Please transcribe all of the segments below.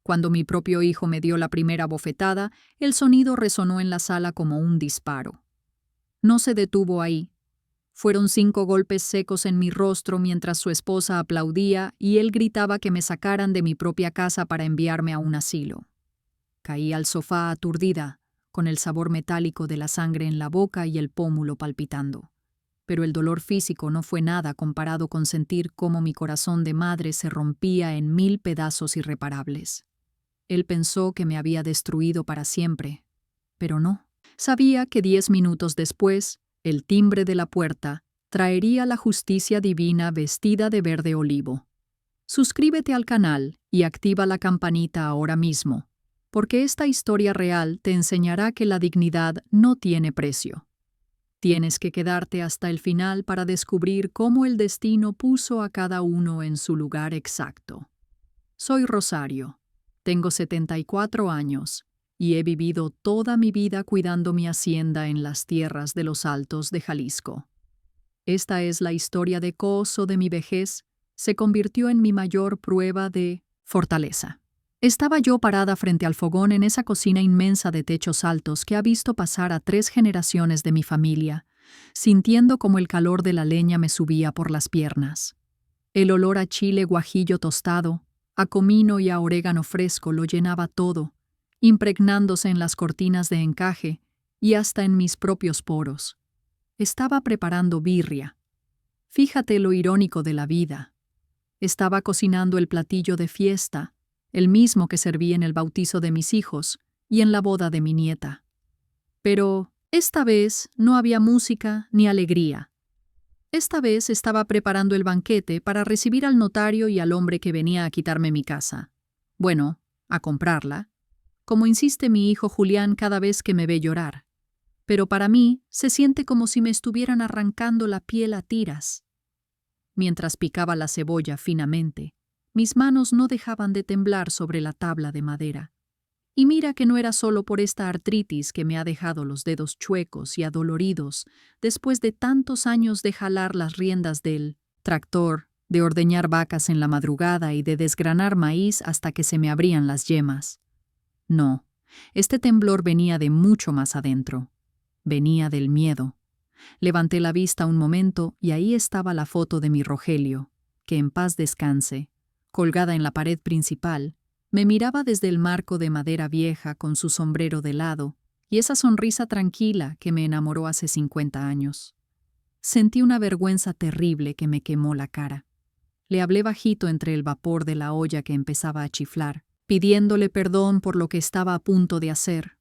Cuando mi propio hijo me dio la primera bofetada, el sonido resonó en la sala como un disparo. No se detuvo ahí. Fueron 5 golpes secos en mi rostro mientras su esposa aplaudía y él gritaba que me sacaran de mi propia casa para enviarme a un asilo. Caí al sofá aturdida, con el sabor metálico de la sangre en la boca y el pómulo palpitando. Pero el dolor físico no fue nada comparado con sentir cómo mi corazón de madre se rompía en 1000 pedazos irreparables. Él pensó que me había destruido para siempre, pero no. Sabía que 10 minutos después, el timbre de la puerta traería la justicia divina vestida de verde olivo. Suscríbete al canal y activa la campanita ahora mismo, porque esta historia real te enseñará que la dignidad no tiene precio. Tienes que quedarte hasta el final para descubrir cómo el destino puso a cada uno en su lugar exacto. Soy Rosario, tengo 74 años y he vivido toda mi vida cuidando mi hacienda en las tierras de los Altos de Jalisco. Esta es la historia de cómo de mi vejez se convirtió en mi mayor prueba de fortaleza. Estaba yo parada frente al fogón en esa cocina inmensa de techos altos que ha visto pasar a 3 generaciones de mi familia, sintiendo como el calor de la leña me subía por las piernas. El olor a chile guajillo tostado, a comino y a orégano fresco lo llenaba todo, impregnándose en las cortinas de encaje y hasta en mis propios poros. Estaba preparando birria. Fíjate lo irónico de la vida. Estaba cocinando el platillo de fiesta, el mismo que serví en el bautizo de mis hijos y en la boda de mi nieta. Pero esta vez no había música ni alegría. Esta vez estaba preparando el banquete para recibir al notario y al hombre que venía a quitarme mi casa. Bueno, a comprarla, como insiste mi hijo Julián cada vez que me ve llorar. Pero para mí se siente como si me estuvieran arrancando la piel a tiras. Mientras picaba la cebolla finamente, mis manos no dejaban de temblar sobre la tabla de madera. Y mira que no era solo por esta artritis que me ha dejado los dedos chuecos y adoloridos después de tantos años de jalar las riendas del tractor, de ordeñar vacas en la madrugada y de desgranar maíz hasta que se me abrían las yemas. No, este temblor venía de mucho más adentro. Venía del miedo. Levanté la vista un momento y ahí estaba la foto de mi Rogelio, que en paz descanse, colgada en la pared principal, me miraba desde el marco de madera vieja con su sombrero de lado y esa sonrisa tranquila que me enamoró hace 50 años. Sentí una vergüenza terrible que me quemó la cara. Le hablé bajito entre el vapor de la olla que empezaba a chiflar, pidiéndole perdón por lo que estaba a punto de hacer,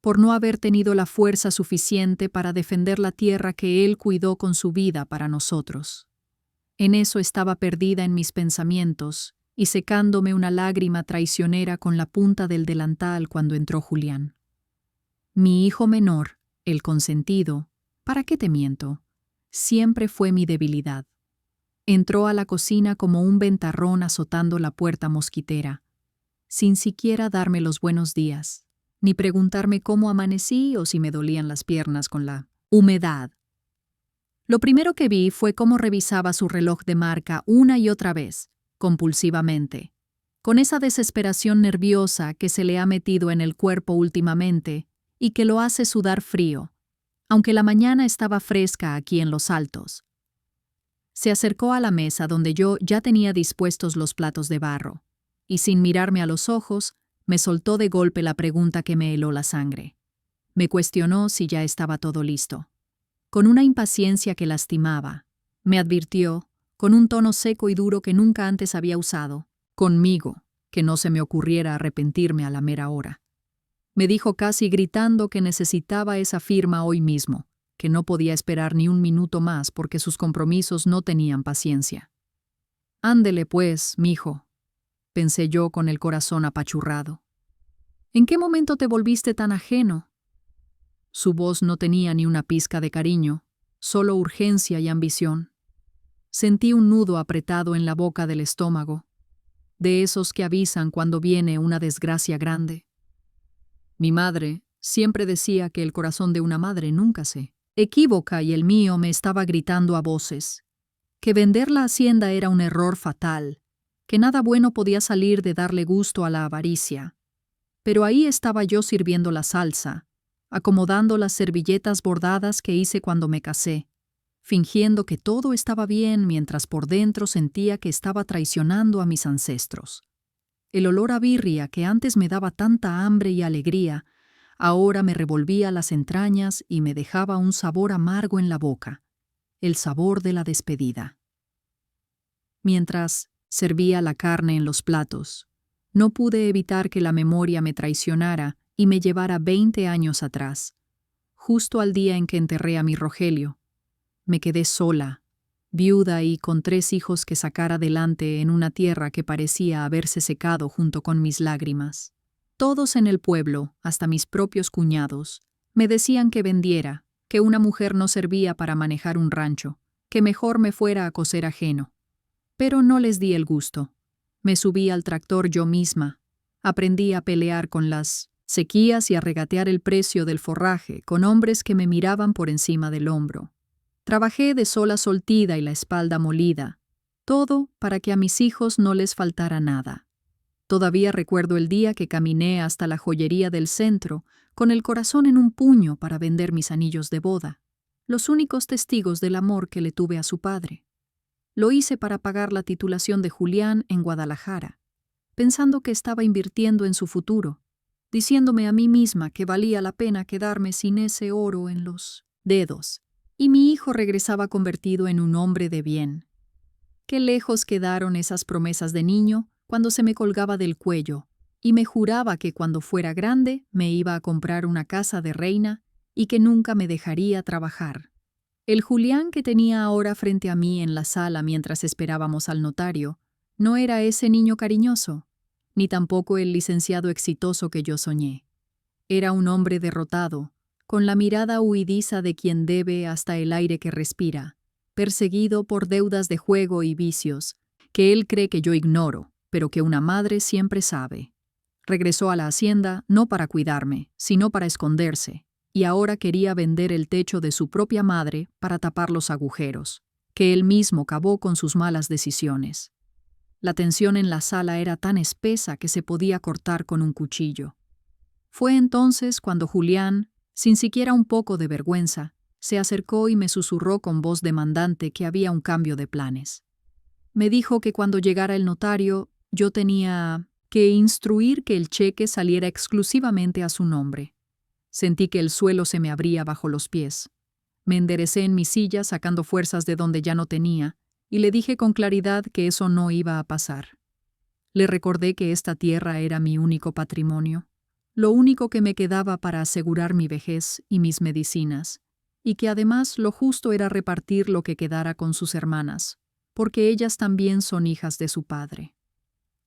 por no haber tenido la fuerza suficiente para defender la tierra que él cuidó con su vida para nosotros. En eso estaba perdida en mis pensamientos y secándome una lágrima traicionera con la punta del delantal cuando entró Julián. Mi hijo menor, el consentido, ¿para qué te miento? Siempre fue mi debilidad. Entró a la cocina como un ventarrón azotando la puerta mosquitera, sin siquiera darme los buenos días, ni preguntarme cómo amanecí o si me dolían las piernas con la humedad. Lo primero que vi fue cómo revisaba su reloj de marca una y otra vez, compulsivamente, con esa desesperación nerviosa que se le ha metido en el cuerpo últimamente y que lo hace sudar frío, aunque la mañana estaba fresca aquí en Los Altos. Se acercó a la mesa donde yo ya tenía dispuestos los platos de barro, y sin mirarme a los ojos, me soltó de golpe la pregunta que me heló la sangre. Me cuestionó si ya estaba todo listo. Con una impaciencia que lastimaba, me advirtió, con un tono seco y duro que nunca antes había usado, conmigo, que no se me ocurriera arrepentirme a la mera hora. Me dijo casi gritando que necesitaba esa firma hoy mismo, que no podía esperar ni un minuto más porque sus compromisos no tenían paciencia. Ándele pues, mijo, pensé yo con el corazón apachurrado. ¿En qué momento te volviste tan ajeno? Su voz no tenía ni una pizca de cariño, solo urgencia y ambición. Sentí un nudo apretado en la boca del estómago, de esos que avisan cuando viene una desgracia grande. Mi madre siempre decía que el corazón de una madre nunca se equivoca y el mío me estaba gritando a voces, que vender la hacienda era un error fatal, que nada bueno podía salir de darle gusto a la avaricia. Pero ahí estaba yo sirviendo la salsa, acomodando las servilletas bordadas que hice cuando me casé, fingiendo que todo estaba bien mientras por dentro sentía que estaba traicionando a mis ancestros. El olor a birria que antes me daba tanta hambre y alegría, ahora me revolvía las entrañas y me dejaba un sabor amargo en la boca, el sabor de la despedida. Mientras servía la carne en los platos, no pude evitar que la memoria me traicionara y me llevara 20 años atrás, justo al día en que enterré a mi Rogelio. Me quedé sola, viuda y con 3 hijos que sacar adelante en una tierra que parecía haberse secado junto con mis lágrimas. Todos en el pueblo, hasta mis propios cuñados, me decían que vendiera, que una mujer no servía para manejar un rancho, que mejor me fuera a coser ajeno. Pero no les di el gusto. Me subí al tractor yo misma. Aprendí a pelear con las sequías y a regatear el precio del forraje con hombres que me miraban por encima del hombro. Trabajé de sola soltida y la espalda molida, todo para que a mis hijos no les faltara nada. Todavía recuerdo el día que caminé hasta la joyería del centro con el corazón en un puño para vender mis anillos de boda, los únicos testigos del amor que le tuve a su padre. Lo hice para pagar la titulación de Julián en Guadalajara, pensando que estaba invirtiendo en su futuro, diciéndome a mí misma que valía la pena quedarme sin ese oro en los dedos, y mi hijo regresaba convertido en un hombre de bien. Qué lejos quedaron esas promesas de niño cuando se me colgaba del cuello y me juraba que cuando fuera grande me iba a comprar una casa de reina y que nunca me dejaría trabajar. El Julián que tenía ahora frente a mí en la sala mientras esperábamos al notario no era ese niño cariñoso, ni tampoco el licenciado exitoso que yo soñé. Era un hombre derrotado, con la mirada huidiza de quien debe hasta el aire que respira, perseguido por deudas de juego y vicios, que él cree que yo ignoro, pero que una madre siempre sabe. Regresó a la hacienda no para cuidarme, sino para esconderse, y ahora quería vender el techo de su propia madre para tapar los agujeros, que él mismo cavó con sus malas decisiones. La tensión en la sala era tan espesa que se podía cortar con un cuchillo. Fue entonces cuando Julián, sin siquiera un poco de vergüenza, se acercó y me susurró con voz demandante que había un cambio de planes. Me dijo que cuando llegara el notario, yo tenía que instruir que el cheque saliera exclusivamente a su nombre. Sentí que el suelo se me abría bajo los pies. Me enderecé en mi silla sacando fuerzas de donde ya no tenía, y le dije con claridad que eso no iba a pasar. Le recordé que esta tierra era mi único patrimonio, lo único que me quedaba para asegurar mi vejez y mis medicinas, y que además lo justo era repartir lo que quedara con sus hermanas, porque ellas también son hijas de su padre.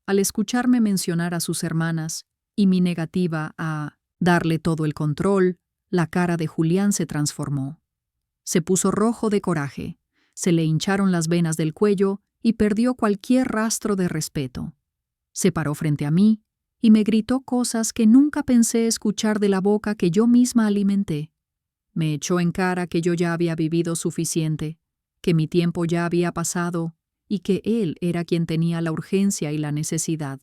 Al escucharme mencionar a sus hermanas y mi negativa a darle todo el control, la cara de Julián se transformó. Se puso rojo de coraje, se le hincharon las venas del cuello y perdió cualquier rastro de respeto. Se paró frente a mí y me gritó cosas que nunca pensé escuchar de la boca que yo misma alimenté. Me echó en cara que yo ya había vivido suficiente, que mi tiempo ya había pasado y que él era quien tenía la urgencia y la necesidad.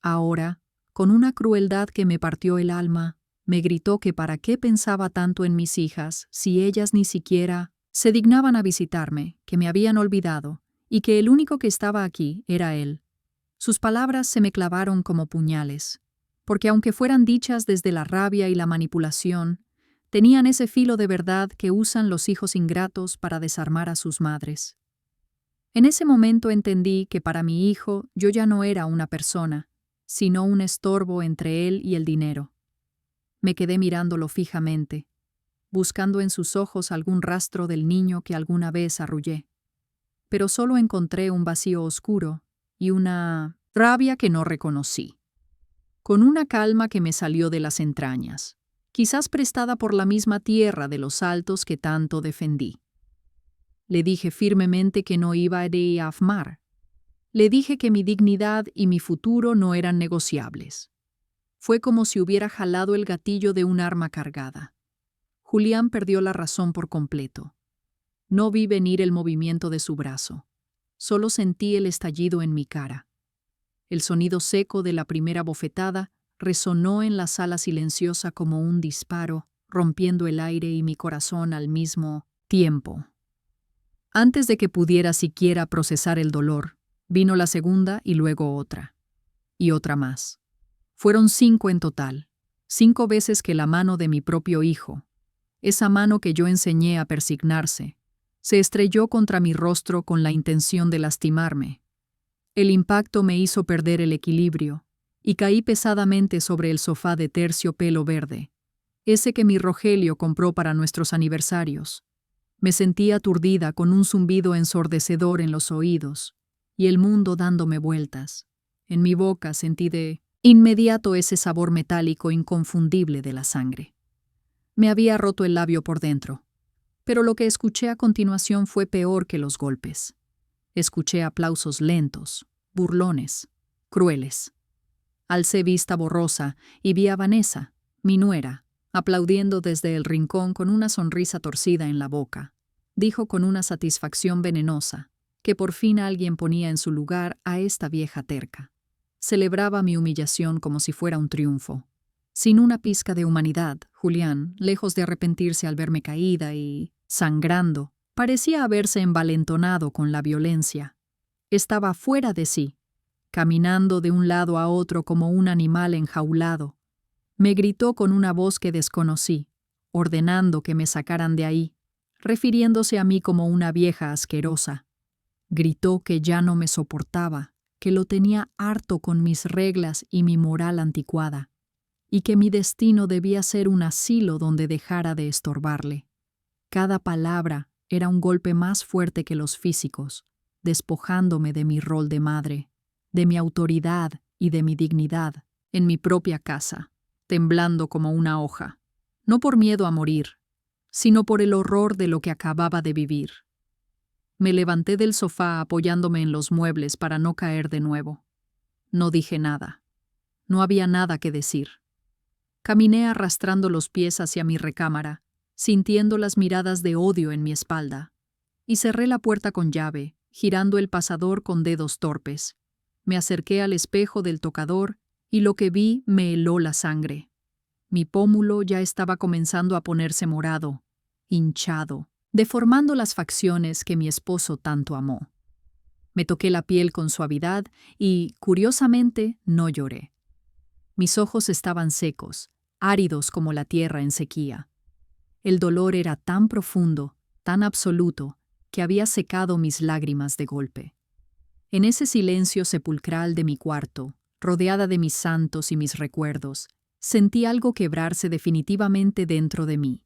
Ahora, con una crueldad que me partió el alma, me gritó que para qué pensaba tanto en mis hijas si ellas ni siquiera se dignaban a visitarme, que me habían olvidado y que el único que estaba aquí era él. Sus palabras se me clavaron como puñales, porque aunque fueran dichas desde la rabia y la manipulación, tenían ese filo de verdad que usan los hijos ingratos para desarmar a sus madres. En ese momento entendí que para mi hijo yo ya no era una persona, sino un estorbo entre él y el dinero. Me quedé mirándolo fijamente, buscando en sus ojos algún rastro del niño que alguna vez arrullé. Pero solo encontré un vacío oscuro y una rabia que no reconocí. Con una calma que me salió de las entrañas, quizás prestada por la misma tierra de los altos que tanto defendí. Le dije firmemente que no iba a diezmar. Le dije que mi dignidad y mi futuro no eran negociables. Fue como si hubiera jalado el gatillo de un arma cargada. Julián perdió la razón por completo. No vi venir el movimiento de su brazo. Solo sentí el estallido en mi cara. El sonido seco de la primera bofetada resonó en la sala silenciosa como un disparo, rompiendo el aire y mi corazón al mismo tiempo. Antes de que pudiera siquiera procesar el dolor, vino la segunda y luego otra. Y otra más. Fueron 5 en total, 5 veces que la mano de mi propio hijo, esa mano que yo enseñé a persignarse, se estrelló contra mi rostro con la intención de lastimarme. El impacto me hizo perder el equilibrio y caí pesadamente sobre el sofá de terciopelo verde, ese que mi Rogelio compró para nuestros aniversarios. Me sentí aturdida con un zumbido ensordecedor en los oídos y el mundo dándome vueltas. En mi boca sentí de inmediato ese sabor metálico inconfundible de la sangre. Me había roto el labio por dentro, pero lo que escuché a continuación fue peor que los golpes. Escuché aplausos lentos, burlones, crueles. Alcé vista borrosa y vi a Vanessa, mi nuera, aplaudiendo desde el rincón con una sonrisa torcida en la boca. Dijo con una satisfacción venenosa que por fin alguien ponía en su lugar a esta vieja terca. Celebraba mi humillación como si fuera un triunfo. Sin una pizca de humanidad, Julián, lejos de arrepentirse al verme caída y sangrando, parecía haberse envalentonado con la violencia. Estaba fuera de sí, caminando de un lado a otro como un animal enjaulado. Me gritó con una voz que desconocí, ordenando que me sacaran de ahí, refiriéndose a mí como una vieja asquerosa. Gritó que ya no me soportaba, que lo tenía harto con mis reglas y mi moral anticuada, y que mi destino debía ser un asilo donde dejara de estorbarle. Cada palabra era un golpe más fuerte que los físicos, despojándome de mi rol de madre, de mi autoridad y de mi dignidad en mi propia casa, temblando como una hoja, no por miedo a morir, sino por el horror de lo que acababa de vivir. Me levanté del sofá apoyándome en los muebles para no caer de nuevo. No dije nada. No había nada que decir. Caminé arrastrando los pies hacia mi recámara, sintiendo las miradas de odio en mi espalda, y cerré la puerta con llave, girando el pasador con dedos torpes. Me acerqué al espejo del tocador y lo que vi me heló la sangre. Mi pómulo ya estaba comenzando a ponerse morado, hinchado, deformando las facciones que mi esposo tanto amó. Me toqué la piel con suavidad y, curiosamente, no lloré. Mis ojos estaban secos, áridos como la tierra en sequía. El dolor era tan profundo, tan absoluto, que había secado mis lágrimas de golpe. En ese silencio sepulcral de mi cuarto, rodeada de mis santos y mis recuerdos, sentí algo quebrarse definitivamente dentro de mí.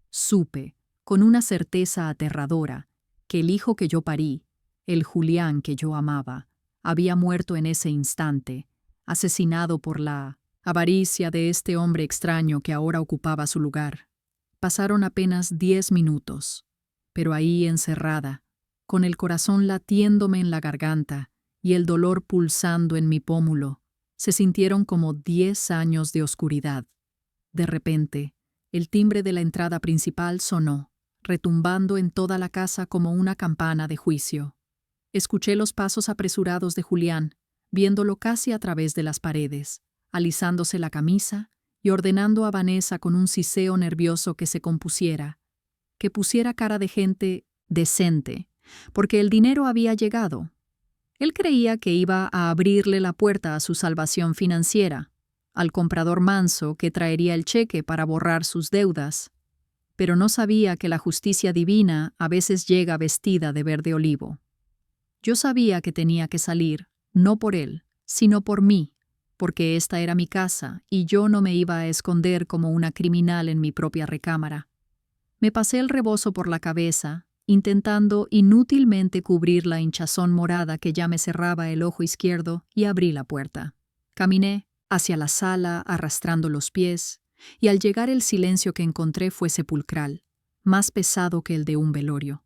Supe, con una certeza aterradora, que el hijo que yo parí, el Julián que yo amaba, había muerto en ese instante, asesinado por la avaricia de este hombre extraño que ahora ocupaba su lugar. Pasaron apenas 10 minutos, pero ahí encerrada, con el corazón latiéndome en la garganta y el dolor pulsando en mi pómulo, se sintieron como 10 años de oscuridad. De repente, el timbre de la entrada principal sonó, retumbando en toda la casa como una campana de juicio. Escuché los pasos apresurados de Julián, viéndolo casi a través de las paredes, alisándose la camisa y ordenando a Vanessa con un siseo nervioso que se compusiera, que pusiera cara de gente decente, porque el dinero había llegado. Él creía que iba a abrirle la puerta a su salvación financiera, al comprador manso que traería el cheque para borrar sus deudas, pero no sabía que la justicia divina a veces llega vestida de verde olivo. Yo sabía que tenía que salir, no por él, sino por mí, porque esta era mi casa y yo no me iba a esconder como una criminal en mi propia recámara. Me pasé el rebozo por la cabeza, intentando inútilmente cubrir la hinchazón morada que ya me cerraba el ojo izquierdo, y abrí la puerta. Caminé hacia la sala arrastrando los pies, y al llegar el silencio que encontré fue sepulcral, más pesado que el de un velorio.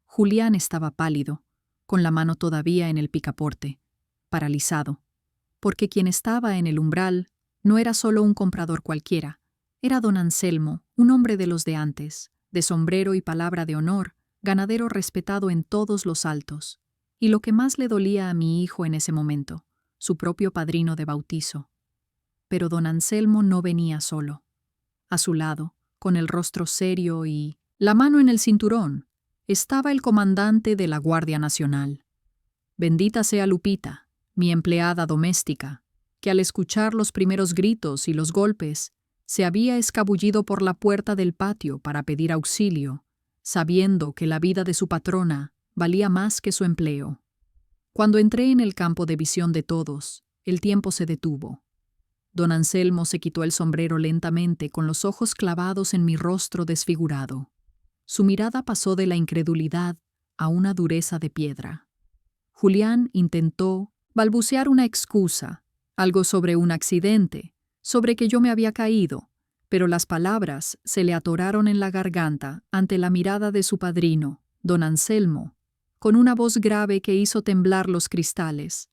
Julián estaba pálido, con la mano todavía en el picaporte, paralizado, porque quien estaba en el umbral no era solo un comprador cualquiera, era don Anselmo, un hombre de los de antes, de sombrero y palabra de honor, ganadero respetado en todos los altos. Y lo que más le dolía a mi hijo en ese momento, su propio padrino de bautizo. Pero don Anselmo no venía solo. A su lado, con el rostro serio y la mano en el cinturón, estaba el comandante de la Guardia Nacional. Bendita sea Lupita, mi empleada doméstica, que al escuchar los primeros gritos y los golpes, se había escabullido por la puerta del patio para pedir auxilio, sabiendo que la vida de su patrona valía más que su empleo. Cuando entré en el campo de visión de todos, el tiempo se detuvo. Don Anselmo se quitó el sombrero lentamente con los ojos clavados en mi rostro desfigurado. Su mirada pasó de la incredulidad a una dureza de piedra. Julián intentó balbucear una excusa, algo sobre un accidente, sobre que yo me había caído, pero las palabras se le atoraron en la garganta ante la mirada de su padrino, don Anselmo, con una voz grave que hizo temblar los cristales.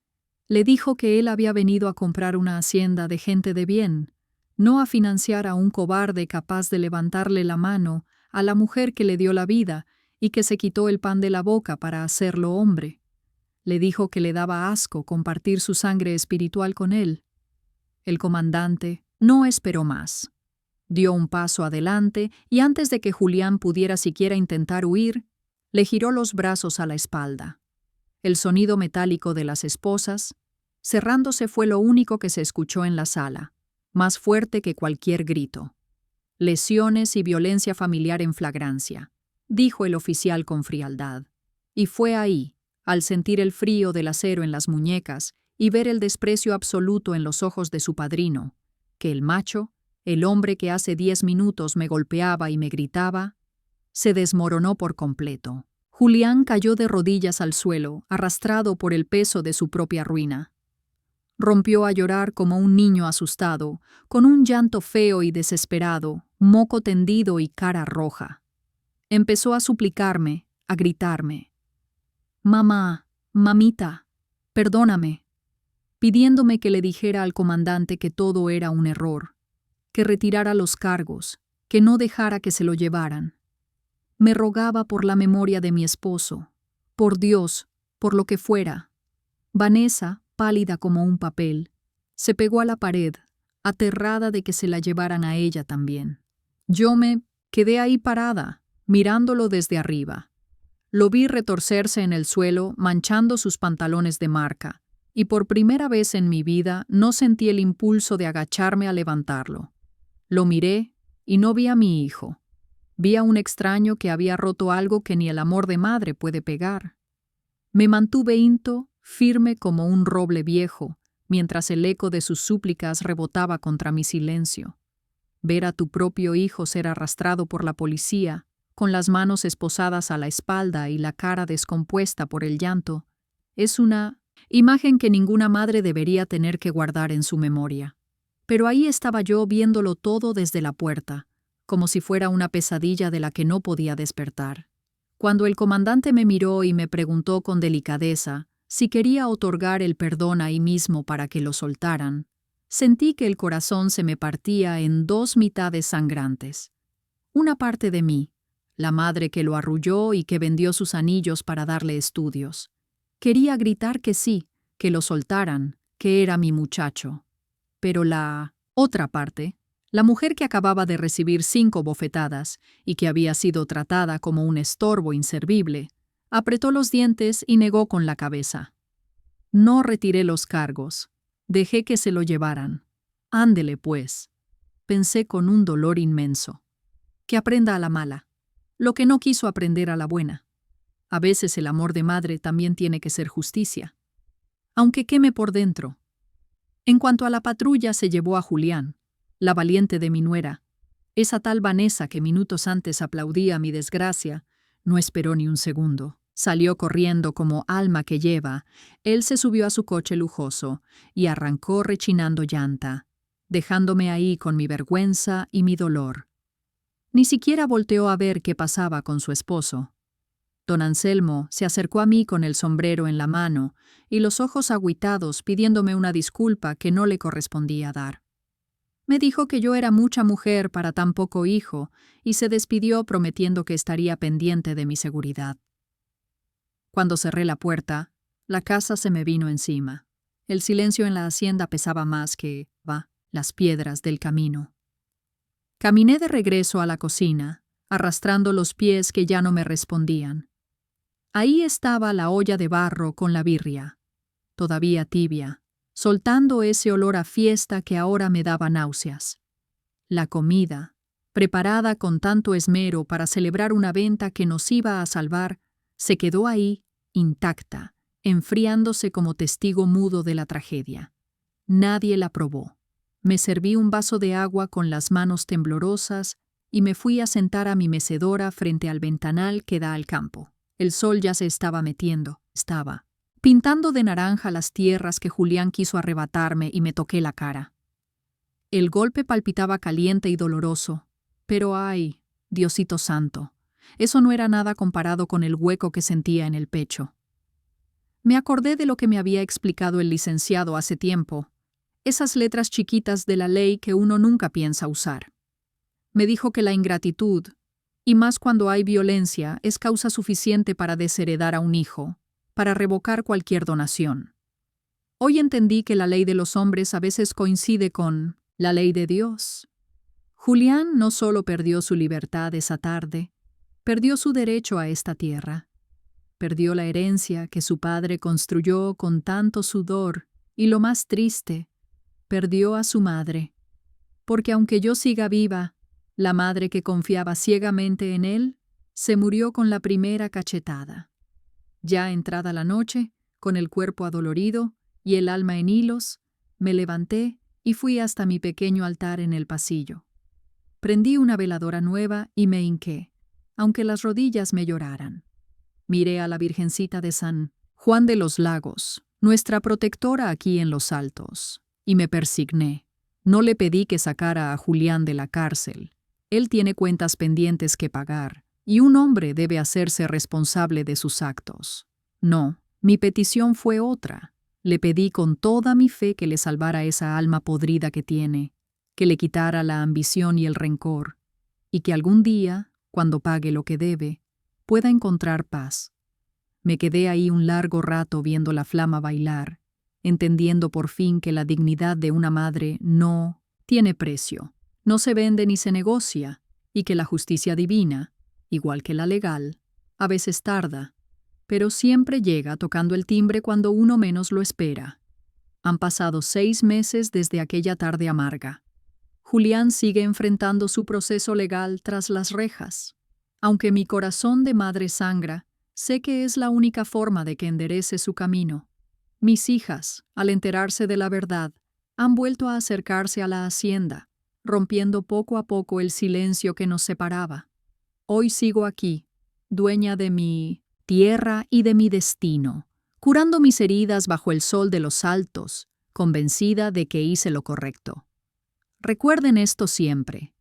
Le dijo que él había venido a comprar una hacienda de gente de bien, no a financiar a un cobarde capaz de levantarle la mano a la mujer que le dio la vida y que se quitó el pan de la boca para hacerlo hombre. Le dijo que le daba asco compartir su sangre espiritual con él. El comandante no esperó más. Dio un paso adelante y antes de que Julián pudiera siquiera intentar huir, le giró los brazos a la espalda. El sonido metálico de las esposas, cerrándose fue lo único que se escuchó en la sala, más fuerte que cualquier grito. Lesiones y violencia familiar en flagrancia, dijo el oficial con frialdad. Y fue ahí, al sentir el frío del acero en las muñecas y ver el desprecio absoluto en los ojos de su padrino, que el macho, el hombre que hace 10 minutos me golpeaba y me gritaba, se desmoronó por completo. Julián cayó de rodillas al suelo, arrastrado por el peso de su propia ruina. Rompió a llorar como un niño asustado, con un llanto feo y desesperado, moco tendido y cara roja. Empezó a suplicarme, a gritarme. «Mamá, mamita, perdóname», pidiéndome que le dijera al comandante que todo era un error, que retirara los cargos, que no dejara que se lo llevaran. Me rogaba por la memoria de mi esposo, por Dios, por lo que fuera. Vanessa, pálida como un papel, se pegó a la pared, aterrada de que se la llevaran a ella también. Yo me quedé ahí parada, mirándolo desde arriba. Lo vi retorcerse en el suelo, manchando sus pantalones de marca, y por primera vez en mi vida no sentí el impulso de agacharme a levantarlo. Lo miré y no vi a mi hijo. Vi a un extraño que había roto algo que ni el amor de madre puede pegar. Me mantuve hinto, firme como un roble viejo, mientras el eco de sus súplicas rebotaba contra mi silencio. Ver a tu propio hijo ser arrastrado por la policía, con las manos esposadas a la espalda y la cara descompuesta por el llanto, es una imagen que ninguna madre debería tener que guardar en su memoria. Pero ahí estaba yo viéndolo todo desde la puerta, como si fuera una pesadilla de la que no podía despertar. Cuando el comandante me miró y me preguntó con delicadeza si quería otorgar el perdón ahí mismo para que lo soltaran, sentí que el corazón se me partía en 2 mitades sangrantes. Una parte de mí, la madre que lo arrulló y que vendió sus anillos para darle estudios, quería gritar que sí, que lo soltaran, que era mi muchacho. Pero la otra parte, la mujer que acababa de recibir 5 bofetadas y que había sido tratada como un estorbo inservible, apretó los dientes y negó con la cabeza. No retiré los cargos. Dejé que se lo llevaran. Ándele, pues. Pensé con un dolor inmenso. Que aprenda a la mala. Lo que no quiso aprender a la buena. A veces el amor de madre también tiene que ser justicia. Aunque queme por dentro. En cuanto a la patrulla, se llevó a Julián, la valiente de mi nuera. Esa tal Vanessa que minutos antes aplaudía mi desgracia, no esperó ni un segundo. Salió corriendo como alma que lleva. Él se subió a su coche lujoso y arrancó rechinando llanta, dejándome ahí con mi vergüenza y mi dolor. Ni siquiera volteó a ver qué pasaba con su esposo. Don Anselmo se acercó a mí con el sombrero en la mano y los ojos agüitados pidiéndome una disculpa que no le correspondía dar. Me dijo que yo era mucha mujer para tan poco hijo y se despidió prometiendo que estaría pendiente de mi seguridad. Cuando cerré la puerta, la casa se me vino encima. El silencio en la hacienda pesaba más que, las piedras del camino. Caminé de regreso a la cocina, arrastrando los pies que ya no me respondían. Ahí estaba la olla de barro con la birria, todavía tibia, soltando ese olor a fiesta que ahora me daba náuseas. La comida, preparada con tanto esmero para celebrar una venta que nos iba a salvar, se quedó ahí, intacta, enfriándose como testigo mudo de la tragedia. Nadie la probó. Me serví un vaso de agua con las manos temblorosas y me fui a sentar a mi mecedora frente al ventanal que da al campo. El sol ya se estaba metiendo, estaba pintando de naranja las tierras que Julián quiso arrebatarme y me toqué la cara. El golpe palpitaba caliente y doloroso, pero ¡ay, Diosito santo! Eso no era nada comparado con el hueco que sentía en el pecho. Me acordé de lo que me había explicado el licenciado hace tiempo, esas letras chiquitas de la ley que uno nunca piensa usar. Me dijo que la ingratitud, y más cuando hay violencia, es causa suficiente para desheredar a un hijo, para revocar cualquier donación. Hoy entendí que la ley de los hombres a veces coincide con la ley de Dios. Julián no solo perdió su libertad esa tarde, perdió su derecho a esta tierra. Perdió la herencia que su padre construyó con tanto sudor y, lo más triste, perdió a su madre. Porque aunque yo siga viva, la madre que confiaba ciegamente en él se murió con la primera cachetada. Ya entrada la noche, con el cuerpo adolorido y el alma en hilos, me levanté y fui hasta mi pequeño altar en el pasillo. Prendí una veladora nueva y me hinqué, aunque las rodillas me lloraran. Miré a la Virgencita de San Juan de los Lagos, nuestra protectora aquí en los Altos, y me persigné. No le pedí que sacara a Julián de la cárcel. Él tiene cuentas pendientes que pagar, y un hombre debe hacerse responsable de sus actos. No, mi petición fue otra. Le pedí con toda mi fe que le salvara esa alma podrida que tiene, que le quitara la ambición y el rencor, y que algún día, cuando pague lo que debe, pueda encontrar paz. Me quedé ahí un largo rato viendo la flama bailar, entendiendo por fin que la dignidad de una madre no tiene precio, no se vende ni se negocia, y que la justicia divina, igual que la legal, a veces tarda, pero siempre llega tocando el timbre cuando uno menos lo espera. Han pasado 6 meses desde aquella tarde amarga. Julián sigue enfrentando su proceso legal tras las rejas. Aunque mi corazón de madre sangra, sé que es la única forma de que enderece su camino. Mis hijas, al enterarse de la verdad, han vuelto a acercarse a la hacienda, rompiendo poco a poco el silencio que nos separaba. Hoy sigo aquí, dueña de mi tierra y de mi destino, curando mis heridas bajo el sol de los Altos, convencida de que hice lo correcto. Recuerden esto siempre.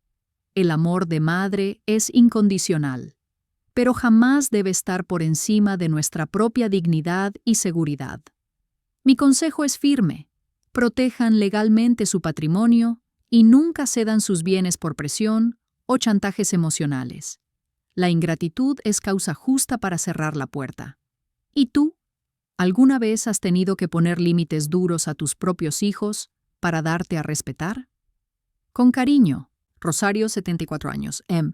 El amor de madre es incondicional, pero jamás debe estar por encima de nuestra propia dignidad y seguridad. Mi consejo es firme: protejan legalmente su patrimonio y nunca cedan sus bienes por presión o chantajes emocionales. La ingratitud es causa justa para cerrar la puerta. ¿Y tú? ¿Alguna vez has tenido que poner límites duros a tus propios hijos para darte a respetar? Con cariño, Rosario, 74 años, M.